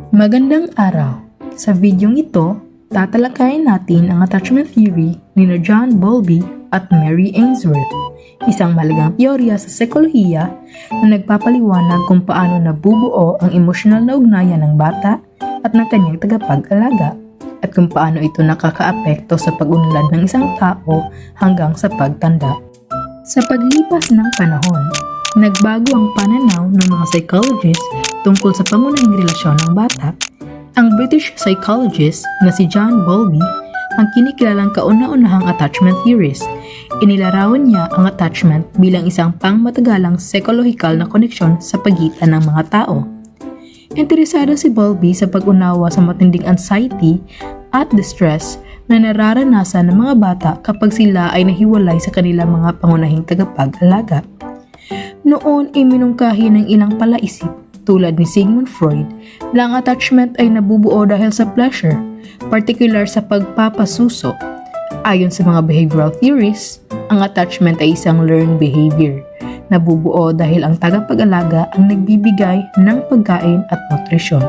Magandang araw! Sa videong ito, tatalakayin natin ang attachment theory ni John Bowlby at Mary Ainsworth, isang mahalagang teorya sa psikolohiya na nagpapaliwanag kung paano nabubuo ang emosyonal na ugnayan ng bata at ng kanyang tagapag-alaga, at kung paano ito nakakaapekto sa pag-unlad ng isang tao hanggang sa pagtanda. Sa paglipas ng panahon, nagbago ang pananaw ng mga psychologists tungkol sa pangunahing relasyon ng bata. Ang British psychologist na si John Bowlby ang kinikilalang kauna-unahang attachment theorist. Inilarawan niya ang attachment bilang isang pangmatagalang psychological na koneksyon sa pagitan ng mga tao. Interesado si Bowlby sa pag-unawa sa matinding anxiety at distress na nararanasan ng mga bata kapag sila ay nahiwalay sa kanilang mga pangunahing tagapag-alaga. Noon ay minungkahi ng ilang palaisip tulad ni Sigmund Freud na ang attachment ay nabubuo dahil sa pleasure, particular sa pagpapasuso. Ayon sa mga behavioral theories, ang attachment ay isang learned behavior. Nabubuo dahil ang tagapag-alaga ang nagbibigay ng pagkain at nutrisyon.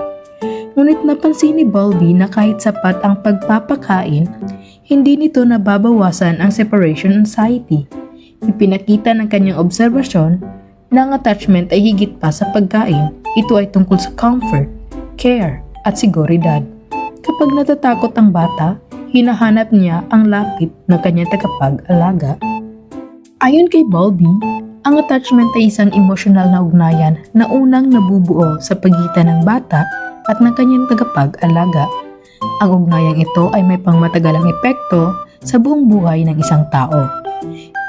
Ngunit napansin ni Bowlby na kahit sapat ang pagpapakain, hindi nito nababawasan ang separation anxiety. Ipinakita ng kanyang obserbasyon na ang attachment ay higit pa sa pagkain. Ito ay tungkol sa comfort, care, at seguridad. Kapag natatakot ang bata, hinahanap niya ang lapit ng kanyang tagapag-alaga. Ayon kay Bowlby, ang attachment ay isang emosyonal na ugnayan na unang nabubuo sa pagitan ng bata at ng kanyang tagapag-alaga. Ang ugnayang ito ay may pangmatagalang epekto sa buong buhay ng isang tao.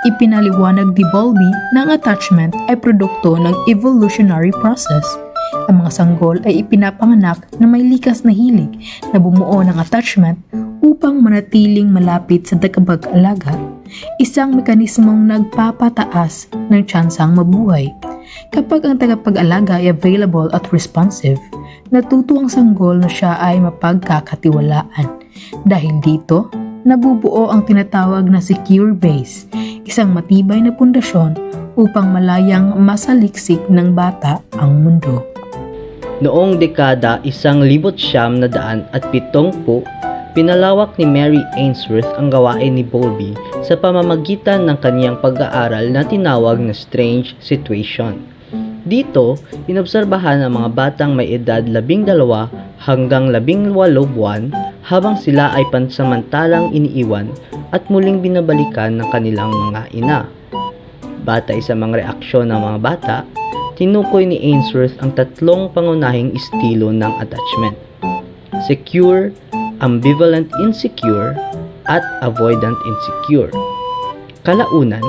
Ipinaliwanag ni Bowlby na ang attachment ay produkto ng evolutionary process. Ang mga sanggol ay ipinapanganak na may likas na hilig na bumuo ng attachment upang manatiling malapit sa tagapag-alaga, isang mekanismong nagpapataas ng tsansang mabuhay. Kapag ang tagapag-alaga ay available at responsive, natuto ang sanggol na siya ay mapagkakatiwalaan. Dahil dito, nabubuo ang tinatawag na secure base, isang matibay na pundasyon upang malayang masaliksik ng bata ang mundo. Noong dekada 1970, pinalawak ni Mary Ainsworth ang gawain ni Bowlby sa pamamagitan ng kaniyang pag-aaral na tinawag na strange situation. Dito, inobserbahan ang mga batang may edad 12 hanggang 18 buwan habang sila ay pansamantalang iniiwan at muling binabalikan ng kanilang mga ina. Batay sa mga reaksyon ng mga bata, tinukoy ni Ainsworth ang tatlong pangunahing estilo ng attachment: secure, ambivalent insecure, at avoidant insecure. Kalaunan,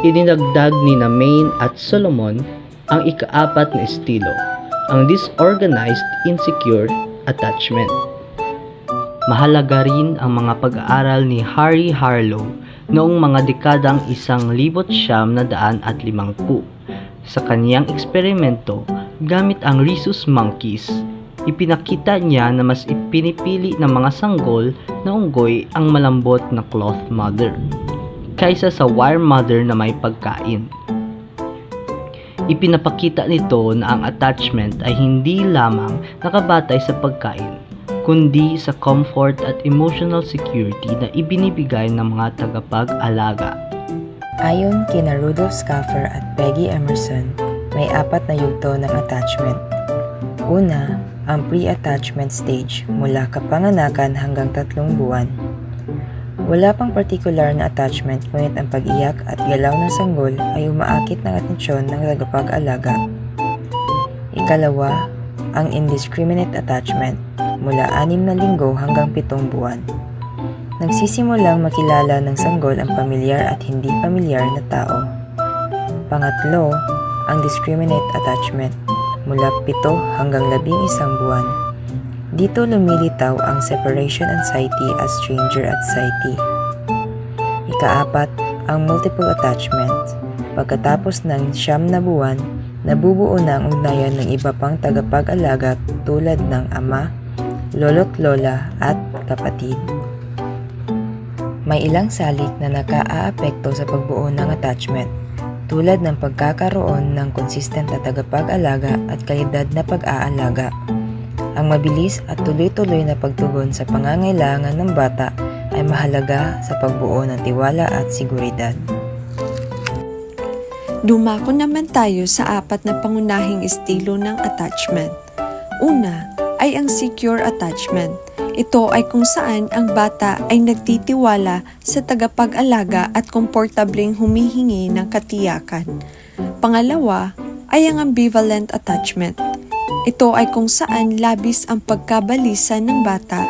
idinagdag ni Main at Solomon ang ika-4 na estilo, ang disorganized insecure attachment. Mahalaga rin ang mga pag-aaral ni Harry Harlow noong mga dekadang 1950. Sa kaniyang eksperimento, gamit ang rhesus monkeys, ipinakita niya na mas ipinipili ng mga sanggol na unggoy ang malambot na cloth mother kaysa sa wire mother na may pagkain. Ipinapakita nito na ang attachment ay hindi lamang nakabatay sa pagkain, kundi sa comfort at emotional security na ibinibigay ng mga tagapag-alaga. Ayon kina Rudolf Schaffer at Peggy Emerson, may 4 na yugto ng attachment. Una, ang pre-attachment stage mula kapanganakan hanggang 3 buwan. Wala pang particular na attachment, ngunit ang pag-iyak at galaw ng sanggol ay umaakit ng atensyon ng tagapag-alaga. Ikalawa, ang indiscriminate attachment mula 6 na linggo hanggang 7 buwan. Nagsisimulang makilala ng sanggol ang pamilyar at hindi pamilyar na tao. Pangatlo, ang discriminate attachment mula 7 hanggang 11 buwan. Dito lumilitaw ang separation anxiety at stranger anxiety. Ika-4, ang multiple attachment. Pagkatapos ng 9 na buwan, nabubuo na ang ugnayan ng iba pang tagapag-alaga tulad ng ama, lolo't lola at kapatid. May ilang salik na nakaaapekto sa pagbuo ng attachment. tulad ng pagkakaroon ng konsistent na tagapag-alaga at kalidad na pag-aalaga. Ang mabilis at tuloy-tuloy na pagtugon sa pangangailangan ng bata ay mahalaga sa pagbuo ng tiwala at seguridad. Dumako naman tayo sa 4 na pangunahing estilo ng attachment. Una ay ang secure attachment. Ito ay kung saan ang bata ay nagtitiwala sa tagapag-alaga at komportableng humihingi ng katiyakan. Pangalawa ay ang ambivalent attachment. Ito ay kung saan labis ang pagkabalisa ng bata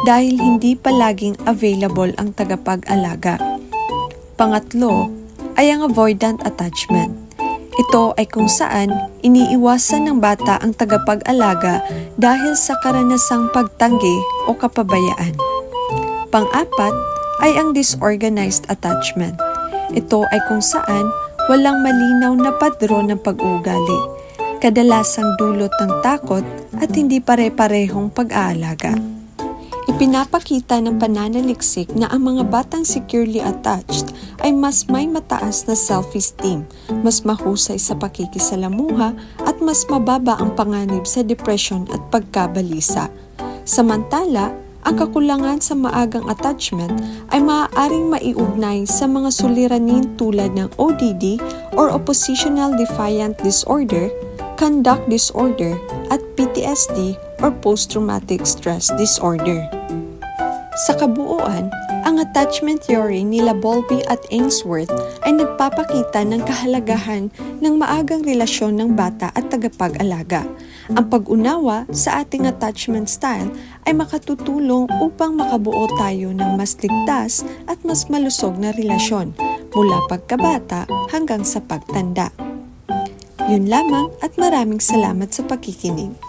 dahil hindi palaging available ang tagapag-alaga. Pangatlo ay ang avoidant attachment. Ito ay kung saan iniiwasan ng bata ang tagapag-alaga dahil sa karanasang pagtanggi o kapabayaan. Pang-apat ay ang disorganized attachment. Ito ay kung saan walang malinaw na padron ng pag-uugali, kadalasang dulot ng takot at hindi pare-parehong pag-aalaga. Ipinapakita ng pananaliksik na ang mga batang securely attached ay mas may mataas na self-esteem, mas mahusay sa pakikisalamuha at mas mababa ang panganib sa depression at pagkabalisa. Samantala, ang kakulangan sa maagang attachment ay maaaring maiugnay sa mga suliranin tulad ng ODD or Oppositional Defiant Disorder, Conduct Disorder at PTSD or Post-Traumatic Stress Disorder. Sa kabuuan, ang attachment theory nila Bowlby at Ainsworth ay nagpapakita ng kahalagahan ng maagang relasyon ng bata at tagapag-alaga. Ang pag-unawa sa ating attachment style ay makatutulong upang makabuo tayo ng mas ligtas at mas malusog na relasyon mula pagkabata hanggang sa pagtanda. Yun lamang at maraming salamat sa pakikinig.